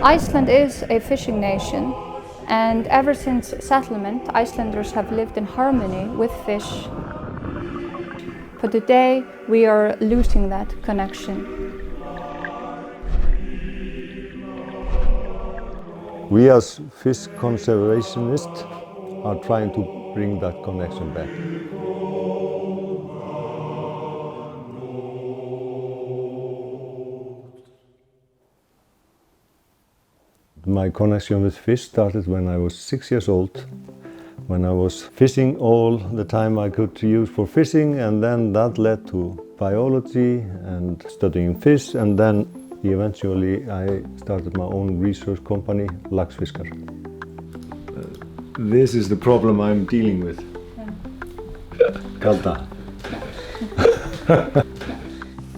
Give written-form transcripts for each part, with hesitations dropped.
Iceland is a fishing nation, and ever since settlement, Icelanders have lived in harmony with fish. But today, we are losing that connection. We as fish conservationists are trying to bring that connection back. My connection with fish started when I was 6 years old, when I was fishing all the time I could use for fishing, and then that led to biology and studying fish, and then eventually I started my own research company, Laxfiskar. This is the problem I'm dealing with. Kalda.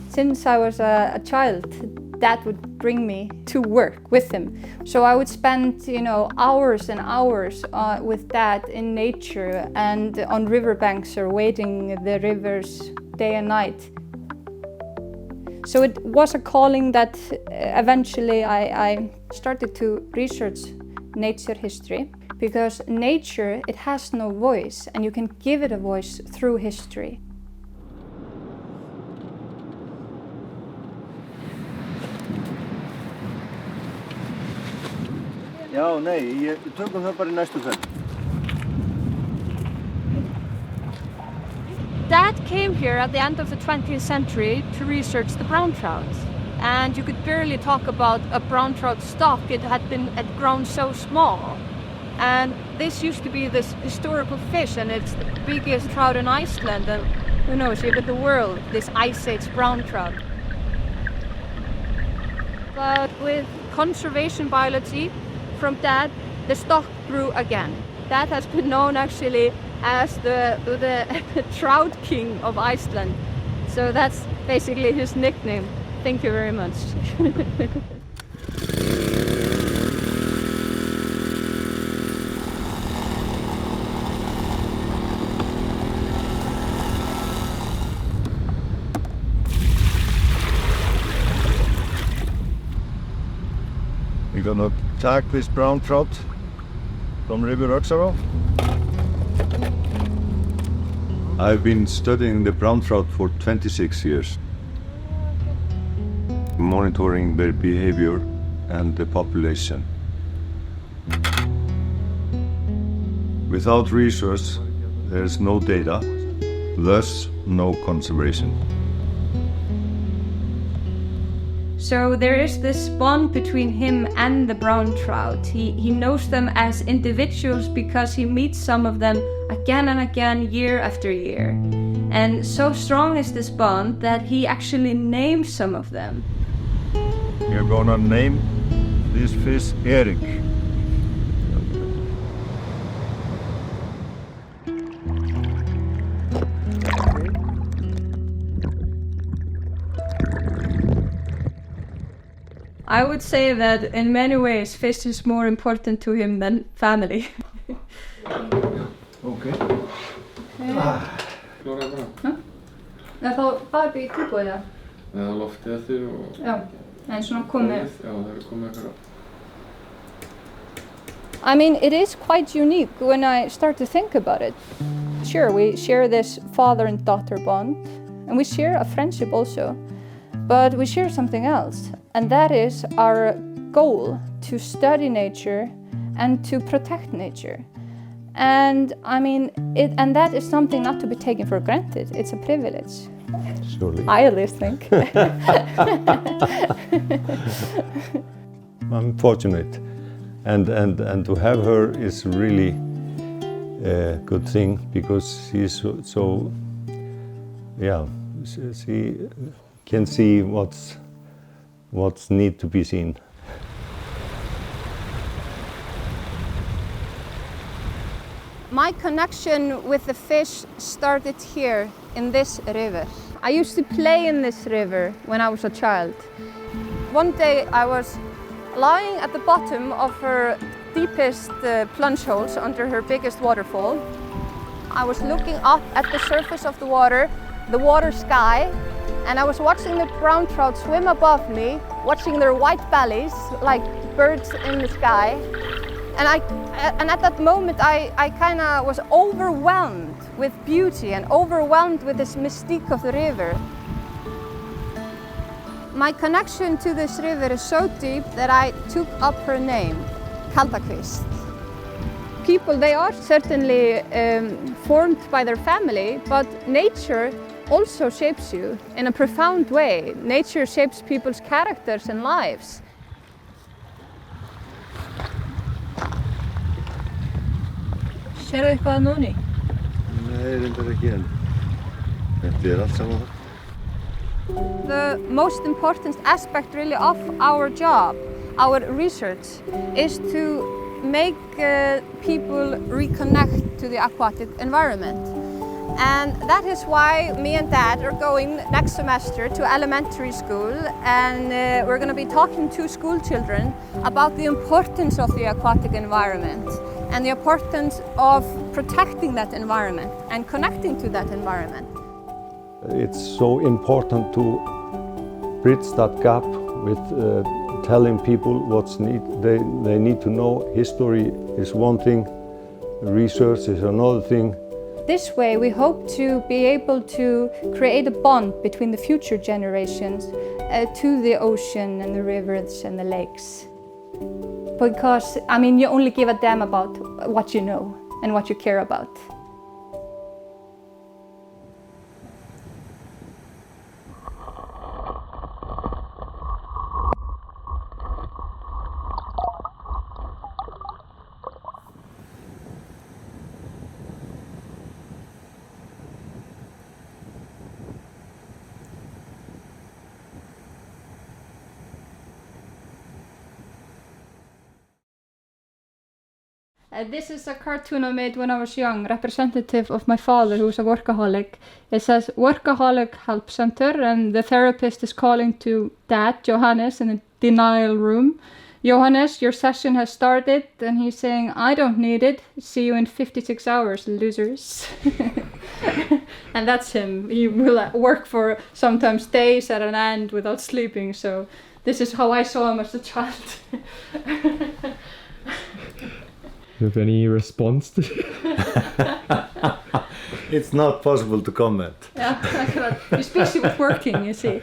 Since I was a child, Dad would bring me to work with him. So I would spend, hours and hours with Dad in nature and on riverbanks or wading the rivers day and night. So it was a calling that eventually I started to research nature history, because nature, it has no voice, and you can give it a voice through history. Já, nei, við tökum það bara í næstu ferð. Dad came here at the end of the 20th century to research the brown trout. And you could barely talk about a brown trout stock. It had grown so small. And this used to be this historical fish, and it's the biggest trout in Iceland, and who knows, even the world, this Ice Age brown trout. But with conservation biology from Dad, the stock grew again. Dad has been known actually as the trout king of Iceland. So that's basically his nickname. Thank you very much. We're gonna tag this brown trout from River Öxará. I've been studying the brown trout for 26 years, monitoring their behavior and the population. Without research, there's no data, thus no conservation. So there is this bond between him and the brown trout. He knows them as individuals because he meets some of them again and again, year after year. And so strong is this bond that he actually names some of them. We're gonna name this fish Eric. I would say that in many ways fish is more important to him than family. Okay. Kláraði bara. Það þá bara í túbúið það? Eða loftið eftir og... Já, en svona komið. Já, það komið eitthvað. I mean, it is quite unique when I start to think about it. Sure, we share this father and daughter bond, and we share a friendship also. But we share something else, and that is our goal to study nature and to protect nature. And I mean, and that is something not to be taken for granted. It's a privilege. Surely. I at least think. I'm fortunate, and to have her is really a good thing, because she's so yeah, she can see what's need to be seen. My connection with the fish started here in this river. I used to play in this river when I was a child. One day I was lying at the bottom of her deepest plunge holes under her biggest waterfall. I was looking up at the surface of the water sky, and I was watching the brown trout swim above me, watching their white bellies like birds in the sky. And at that moment I kind of was overwhelmed with beauty and overwhelmed with this mystique of the river. My connection to this river is so deep that I took up her name, Kaldakvist. People, they are certainly formed by their family, but nature also shapes you in a profound way. Nature shapes people's characters and lives. Sérðu eitthvað núni? Nei, reyndar ekki enn. Þetta allt saman. The most important aspect really of our job, our research, is to make people reconnect to the aquatic environment. And that is why me and Dad are going next semester to elementary school, and we're going to be talking to school children about the importance of the aquatic environment and the importance of protecting that environment and connecting to that environment. It's so important to bridge that gap with telling people what's they need to know. History is one thing, research is another thing. This way we hope to be able to create a bond between the future generations to the ocean and the rivers and the lakes. Because, I mean, you only give a damn about what you know and what you care about. This is a cartoon I made when I was young, representative of my father, who's a workaholic. It says, Workaholic Help Center, and the therapist is calling to Dad, Johannes, in a denial room. Johannes, your session has started, and he's saying, I don't need it. See you in 56 hours, losers. And that's him. He will work for sometimes days at an end without sleeping, so this is how I saw him as a child. Do you have any response to It's not possible to comment. Yeah, akkurat. You're busy with working, you see.